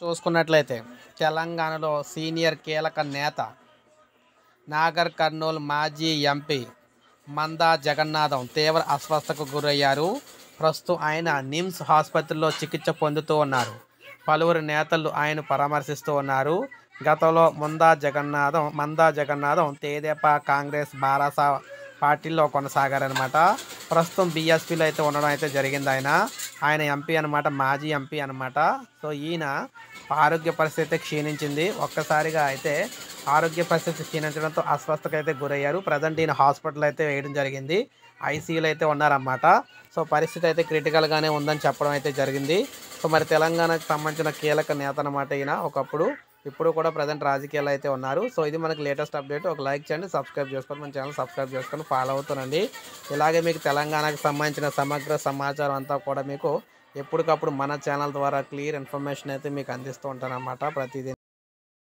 చూసుకున్నట్లయితే తెలంగాణలో సీనియర్ కీలక నేత నాగర్ కర్నూల్ మాజీ ఎంపీ మందా జగన్నాథం తీవ్ర అస్వస్థతకు గురయ్యారు. ప్రస్తుతం ఆయన నిమ్స్ ఆసుపత్రిలో చికిత్స పొందుతూ ఉన్నారు. పలువురు నేతలు ఆయన పరామర్శిస్తూ ఉన్నారు. గతంలో మందా జగన్నాథం తెదేపా, కాంగ్రెస్, బారాస పార్టీల్లో కొనసాగారనమాట. ప్రస్తుతం బీఎస్పీలో అయితే ఉండడం అయితే జరిగింది. ఆయన ఎంపీ అనమాట, మాజీ ఎంపీ అనమాట. సో ఈయన ఆరోగ్య పరిస్థితి క్షీణించింది. ఒక్కసారిగా అయితే ఆరోగ్య పరిస్థితి క్షీణించడంతో అస్వస్థతకు అయితే గురయ్యారు. ప్రజెంట్ ఈయన హాస్పిటల్ అయితే వేయడం జరిగింది. ఐసీయూలో అయితే ఉన్నారన్నమాట. సో పరిస్థితి అయితే క్రిటికల్గానే ఉందని చెప్పడం అయితే జరిగింది. సో మరి తెలంగాణకు సంబంధించిన కీలక నేత అనమాట ఈయన ఒకప్పుడు. ఇప్పుడు కూడా ప్రజెంట్ రాజకీయాల్లో అయితే ఉన్నారు. సో ఇది మనకి లేటెస్ట్ అప్డేట్. ఒక లైక్ చేయండి, సబ్స్క్రైబ్ చేసుకోండి, మన ఛానల్ సబ్స్క్రైబ్ చేసుకొని ఫాలో అవుతానండి. ఇలాగే మీకు తెలంగాణకు సంబంధించిన సమగ్ర సమాచారం అంతా కూడా మీకు ఎప్పటికప్పుడు మన ఛానల్ ద్వారా క్లియర్ ఇన్ఫర్మేషన్ అయితే మీకు అందిస్తూ ఉంటాను అన్నమాట ప్రతిదీ.